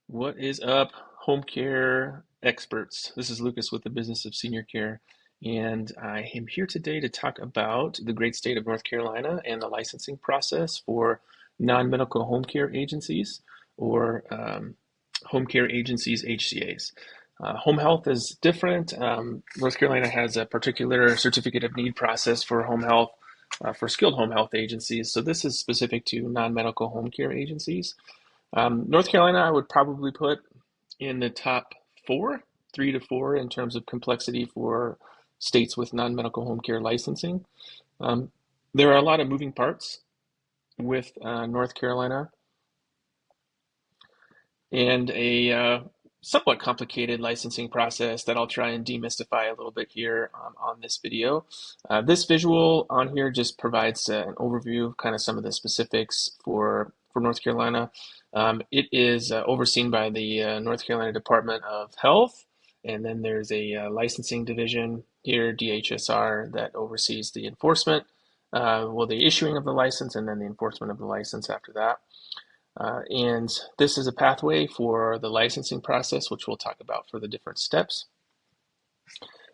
What is up, home care experts? This is Lucas with the Business of Senior Care, and I am here today to talk about the great state of North Carolina and the licensing process for non-medical home care agencies or home care agencies, HCAs. Home health is different. North Carolina has a particular certificate of need process for home health, for skilled home health agencies. So this is specific to non-medical home care agencies. North Carolina, I would probably put in the top four, 3 to 4 in terms of complexity for states with non-medical home care licensing. Um, there are a lot of moving parts with North Carolina and a somewhat complicated licensing process that I'll try and demystify a little bit here on this video. This visual on here just provides an overview of kind of some of the specifics for North Carolina. It is overseen by the North Carolina Department of Health, and then there's a licensing division here, DHSR, that oversees the enforcement, the issuing of the license and then the enforcement of the license after that. And this is a pathway for the licensing process, which we'll talk about for the different steps.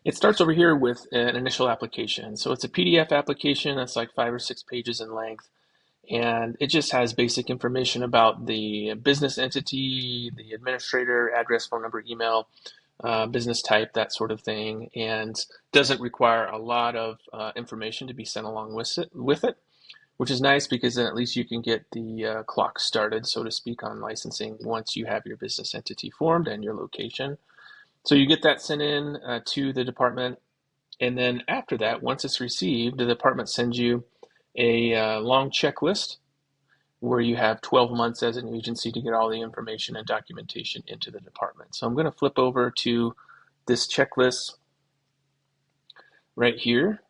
It starts over here with an initial application. So it's a PDF application that's like 5 or 6 pages in length. And it just has basic information about the business entity, the administrator, address, phone number, email, business type, that sort of thing, and doesn't require a lot of information to be sent along with it, which is nice because then at least you can get the clock started, so to speak, on licensing once you have your business entity formed and your location. So you get that sent in to the department, and then after that, once it's received, the department sends you a long checklist where you have 12 months as an agency to get all the information and documentation into the department. So I'm going to flip over to this checklist right here.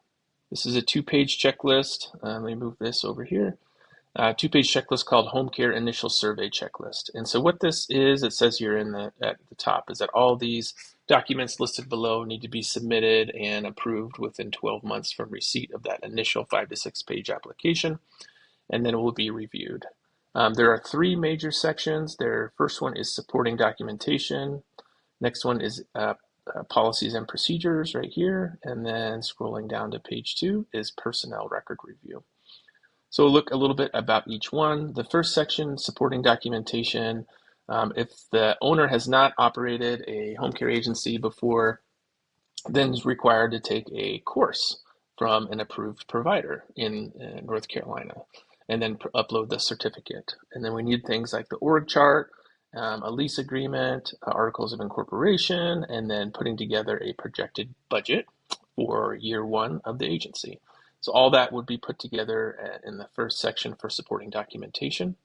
This is a 2-page checklist. Let me move this over here. 2-page checklist called Home Care Initial Survey Checklist. And so what this is, it says here at the top, is that all these documents listed below need to be submitted and approved within 12 months from receipt of that initial 5 to 6 page application, and then it will be reviewed. There are 3 major sections. Their first one is supporting documentation. Next one is policies and procedures right here. And then scrolling down to page 2 is personnel record review. So we'll look a little bit about each one. The first section, supporting documentation. If the owner has not operated a home care agency before, then is required to take a course from an approved provider in North Carolina and then upload the certificate. And then we need things like the org chart, a lease agreement, articles of incorporation, and then putting together a projected budget for year 1 of the agency. So all that would be put together in the first section for supporting documentation.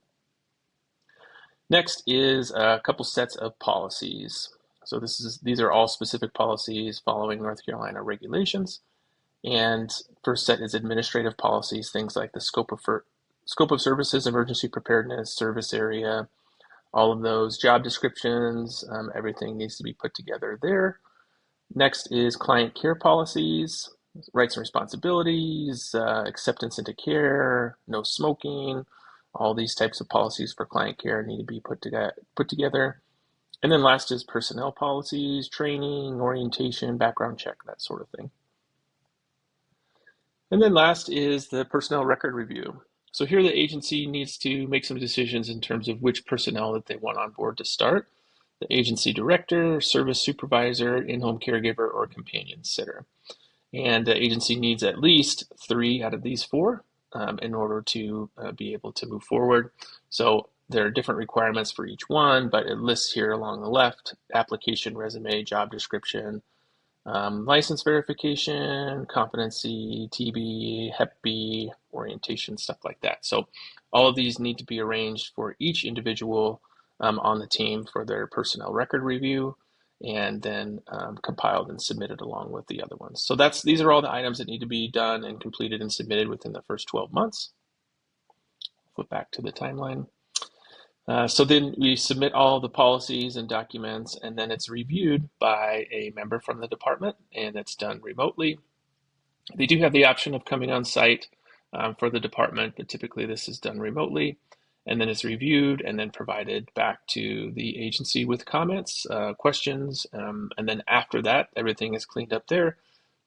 Next is a couple sets of policies. So these are all specific policies following North Carolina regulations. And first set is administrative policies, things like the scope of services, emergency preparedness, service area, all of those, job descriptions, everything needs to be put together there. Next is client care policies, rights and responsibilities, acceptance into care, no smoking, all these types of policies for client care need to be put together. And then last is personnel policies, training, orientation, background check, that sort of thing. And then last is the personnel record review. So here the agency needs to make some decisions in terms of which personnel that they want on board to start. The agency director, service supervisor, in-home caregiver, or companion sitter. And the agency needs at least 3 out of these 4 in order to be able to move forward. So there are different requirements for each one, but it lists here along the left, application, resume, job description, license verification, competency, TB, Hep B, orientation, stuff like that. So all of these need to be arranged for each individual on the team for their personnel record review, and then compiled and submitted along with the other ones. So these are all the items that need to be done and completed and submitted within the first 12 months. Flip back to the timeline. So then we submit all the policies and documents, and then it's reviewed by a member from the department, and it's done remotely. They do have the option of coming on site for the department, but typically this is done remotely. and then it's reviewed and then provided back to the agency with comments, questions, and then after that, everything is cleaned up there.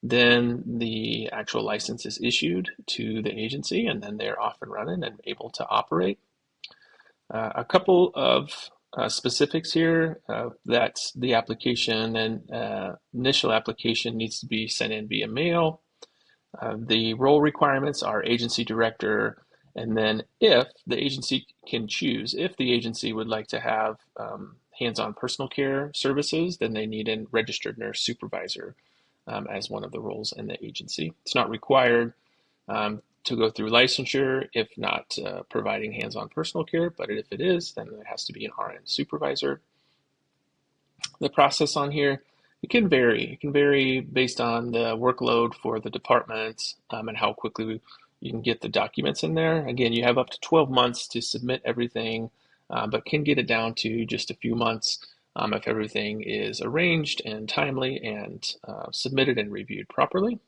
Then the actual license is issued to the agency, and then they're off and running and able to operate. A couple of specifics here that the application and initial application needs to be sent in via mail. The role requirements are agency director, and then if the agency can choose, if the agency would like to have hands-on personal care services, then they need a registered nurse supervisor as one of the roles in the agency. It's not required to go through licensure if not providing hands-on personal care, but if it is, then there has to be an RN supervisor. The process on here, it can vary. It can vary based on the workload for the department and how quickly you can get the documents in there. Again, you have up to 12 months to submit everything, but can get it down to just a few months if everything is arranged and timely and submitted and reviewed properly.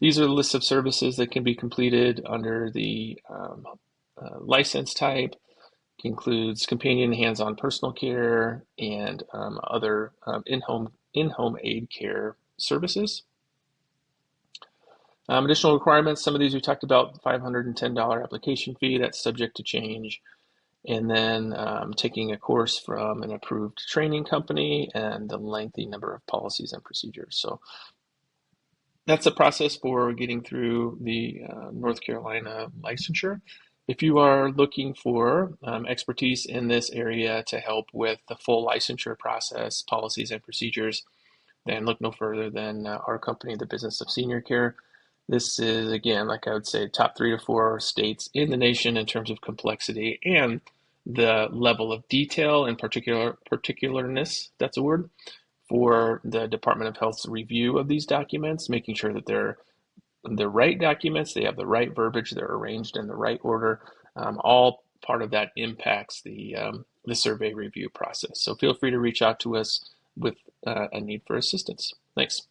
These are the lists of services that can be completed under the license type. It includes companion hands-on personal care and other in-home aid care services. Additional requirements, some of these we talked about, $510 application fee, that's subject to change. And then taking a course from an approved training company and the lengthy number of policies and procedures. So that's the process for getting through the North Carolina licensure. If you are looking for expertise in this area to help with the full licensure process, policies and procedures, then look no further than our company, the Business of Senior Care. This is, again, like I would say, top 3 to 4 states in the nation in terms of complexity and the level of detail and particularness, that's a word, for the Department of Health's review of these documents, making sure that they're the right documents, they have the right verbiage, they're arranged in the right order. All part of that impacts the survey review process. So feel free to reach out to us with a need for assistance. Thanks.